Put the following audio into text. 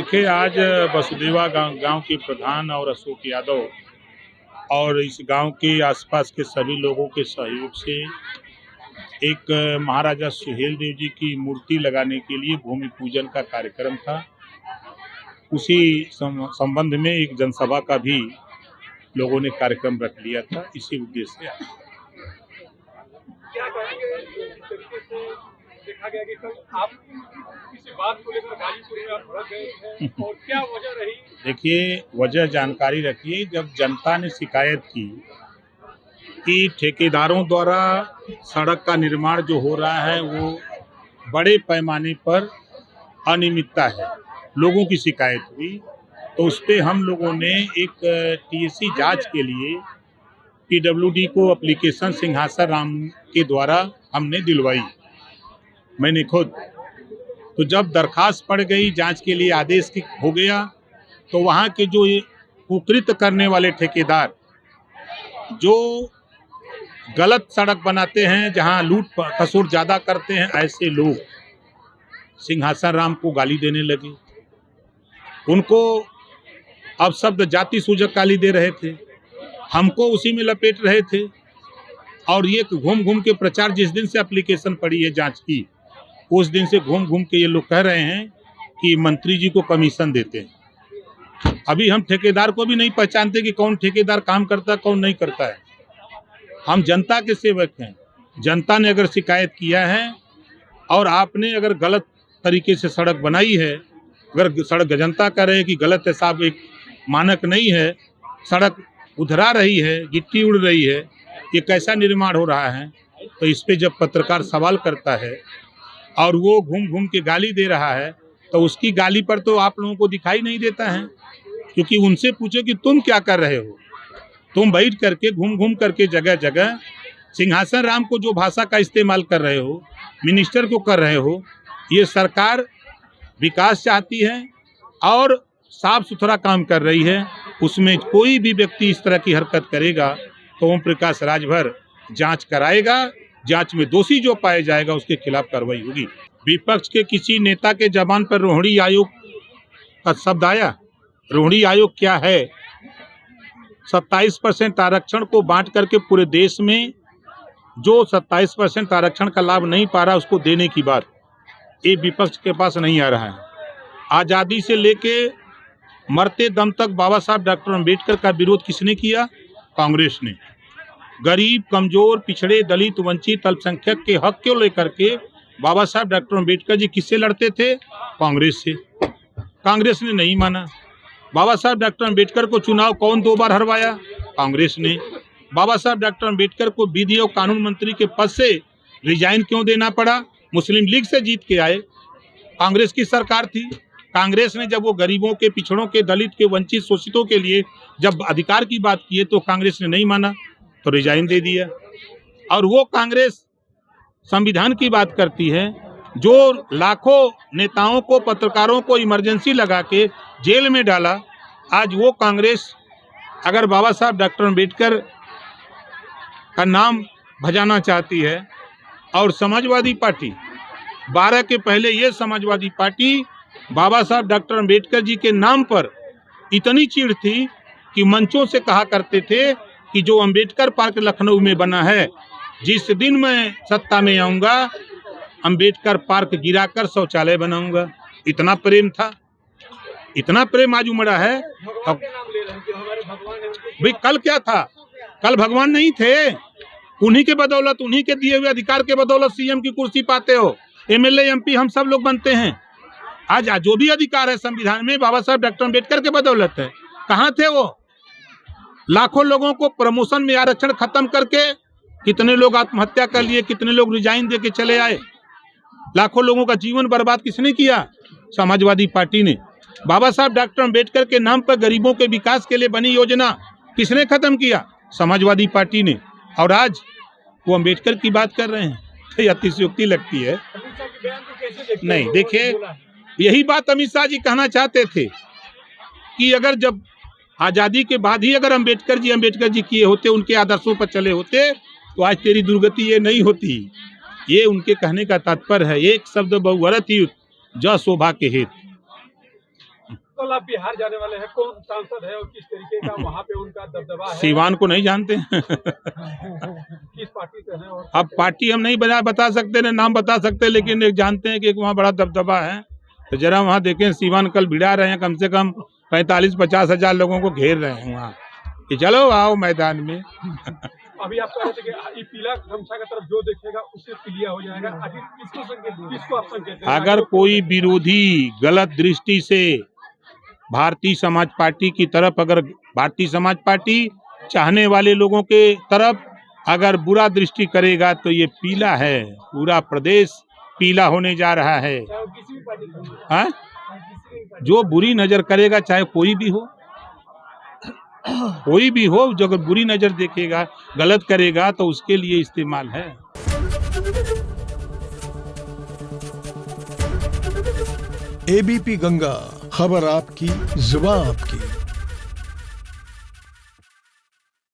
देखिए, आज वसुदेवा गांव के प्रधान और अशोक यादव और इस गांव के आसपास के सभी लोगों के सहयोग से एक महाराजा सुहेल देव जी की मूर्ति लगाने के लिए भूमि पूजन का कार्यक्रम था। उसी संबंध में एक जनसभा का भी लोगों ने कार्यक्रम रख लिया था। इसी उद्देश्य से क्या कहेंगे जिस तरीके से देखा गया कि कल आप किसी बात को लेकर गाजीपुर में आप भड़क गए थे और क्या वजह रही? देखिए, वजह जानकारी रखिए। जब जनता ने शिकायत की कि ठेकेदारों द्वारा सड़क का निर्माण जो हो रहा है वो बड़े पैमाने पर अनियमितता है, लोगों की शिकायत हुई, तो उस पे हम लोगों ने एक टीएससी जांच के लिए पीडब्ल्यूडी को एप्लीकेशन सिंहासन राम के द्वारा हमने दिलवाई, मैंने खुद। तो जब दरखास्त पड़ गई, जांच के लिए आदेश हो गया, तो वहाँ के जो कुकृत्य करने वाले ठेकेदार जो गलत सड़क बनाते हैं, जहाँ लूट खसोट ज़्यादा करते हैं, ऐसे लोग सिंहासन राम को गाली देने लगे। उनको अब शब्द जाति सूचक गाली दे रहे थे, हमको उसी में लपेट रहे थे। और ये घूम घूम के प्रचार, जिस दिन से एप्लीकेशन पड़ी है जांच की, उस दिन से घूम घूम के ये लोग कह रहे हैं कि मंत्री जी को कमीशन देते हैं। अभी हम ठेकेदार को भी नहीं पहचानते कि कौन ठेकेदार काम करता है, कौन नहीं करता है। हम जनता के सेवक हैं। जनता ने अगर शिकायत किया है और आपने अगर गलत तरीके से सड़क बनाई है, अगर सड़क जनता कह रहे हैं कि गलत है साहब, एक मानक नहीं है, सड़क उधरा रही है, गिट्टी उड़ रही है, ये कैसा निर्माण हो रहा है, तो इस पे जब पत्रकार सवाल करता है और वो घूम घूम के गाली दे रहा है, तो उसकी गाली पर तो आप लोगों को दिखाई नहीं देता है। क्योंकि उनसे पूछो कि तुम क्या कर रहे हो, तुम बैठ करके घूम घूम करके जगह जगह सिंहासन राम को जो भाषा का इस्तेमाल कर रहे हो, मिनिस्टर को कर रहे हो। ये सरकार विकास चाहती है और साफ सुथरा काम कर रही है, उसमें कोई भी व्यक्ति इस तरह की हरकत करेगा तो ओम प्रकाश राजभर जांच कराएगा, जांच में दोषी जो पाया जाएगा उसके खिलाफ कार्रवाई होगी। विपक्ष के किसी नेता के जबान पर रोहिणी आयोग का शब्द आया? रोहिणी आयोग क्या है? 27% आरक्षण को बांट करके पूरे देश में जो 27% आरक्षण का लाभ नहीं पा रहा उसको देने की बात ये विपक्ष के पास नहीं आ रहा है। आज़ादी से लेके मरते दम तक बाबा साहब डॉक्टर अम्बेडकर का विरोध किसने किया? कांग्रेस ने। गरीब, कमजोर, पिछड़े, दलित, वंचित, अल्पसंख्यक के हक को लेकर के बाबा साहब डॉक्टर अम्बेडकर जी किससे लड़ते थे? कांग्रेस से। कांग्रेस ने नहीं माना। बाबा साहब डॉक्टर अम्बेडकर को चुनाव कौन 2 बार हरवाया? कांग्रेस ने। बाबा साहब डॉक्टर अम्बेडकर को विधि और कानून मंत्री के पद से रिजाइन क्यों देना पड़ा? मुस्लिम लीग से जीत के आए, कांग्रेस की सरकार थी। कांग्रेस ने जब वो गरीबों के, पिछड़ों के, दलित के, वंचित, शोषितों के लिए जब अधिकार की बात की तो कांग्रेस ने नहीं माना, तो रिजाइन दे दिया। और वो कांग्रेस संविधान की बात करती है, जो लाखों नेताओं को, पत्रकारों को इमरजेंसी लगा के जेल में डाला। आज वो कांग्रेस अगर बाबा साहब डॉक्टर अम्बेडकर का नाम भजाना चाहती है, और समाजवादी पार्टी 12 के पहले ये समाजवादी पार्टी बाबा साहब डॉक्टर अम्बेडकर जी के नाम पर इतनी चिढ़ थी कि मंचों से कहा करते थे कि जो अम्बेडकर पार्क लखनऊ में बना है, जिस दिन मैं सत्ता में आऊँगा अम्बेडकर पार्क गिराकर शौचालय बनाऊंगा। इतना प्रेम था, इतना प्रेम आज उमड़ा है। अब भाई कल क्या था? कल भगवान नहीं थे। उन्हीं के बदौलत, उन्हीं के दिए हुए अधिकार के बदौलत सीएम की कुर्सी पाते हो, एमएलए, एमपी हम सब लोग बनते हैं। आज जो भी अधिकार है संविधान में बाबा साहब डॉक्टर अम्बेडकर के बदौलत है। कहाँ थे वो? लाखों लोगों को प्रमोशन में आरक्षण खत्म करके कितने लोग आत्महत्या कर लिए, कितने लोग रिजाइन दे के चले आए। लाखों लोगों का जीवन बर्बाद किसने किया? समाजवादी पार्टी ने। बाबा साहब डॉक्टर अम्बेडकर के नाम पर गरीबों के विकास के लिए बनी योजना किसने खत्म किया? समाजवादी पार्टी ने। और आज वो अम्बेडकर की बात कर रहे हैं, तो अतिशयोक्ति लगती है। नहीं, देखिए, यही बात अमित शाह जी कहना चाहते थे कि अगर जब आज़ादी के बाद ही अगर अम्बेडकर जी किए होते, उनके आदर्शों पर चले होते, तो आज तेरी दुर्गति ये नहीं होती। ये उनके कहने का तात्पर्य है। एक शब्द बहुवरत ही ज शोभा के हेत। कल आप बिहार जाने वाले हैं, कौन सांसद है और किस तरीके का वहाँ पे उनका दबदबा है? सीवान को नहीं जानते किस पार्टी से है? और अब पार्टी हम नहीं बता सकते, न नाम बता सकते, लेकिन एक जानते हैं कि एक वहाँ बड़ा दबदबा है। तो जरा वहाँ देखें, सीवान कल भिड़ा रहे हैं, कम से कम 45-50 हजार लोगों को घेर रहे हैं वहाँ कि चलो आओ मैदान में। अभी आप कह रहे थे कि ये पीला गमछा की तरफ जो देखेगा उससे क्लियर हो जाएगा। आखिर किसको आप संकेत दें? अगर कोई विरोधी गलत दृष्टि से भारतीय समाज पार्टी की तरफ, अगर भारतीय समाज पार्टी चाहने वाले लोगों के तरफ अगर बुरा दृष्टि करेगा तो ये पीला है, पूरा प्रदेश पीला होने जा रहा है। किसी भी पार्टी का, हाँ? जो बुरी नजर करेगा, चाहे कोई भी हो, कोई भी हो, जो अगर बुरी नजर देखेगा, गलत करेगा, तो उसके लिए इस्तेमाल है। एबीपी गंगा, खबर आपकी, जुबान आपकी।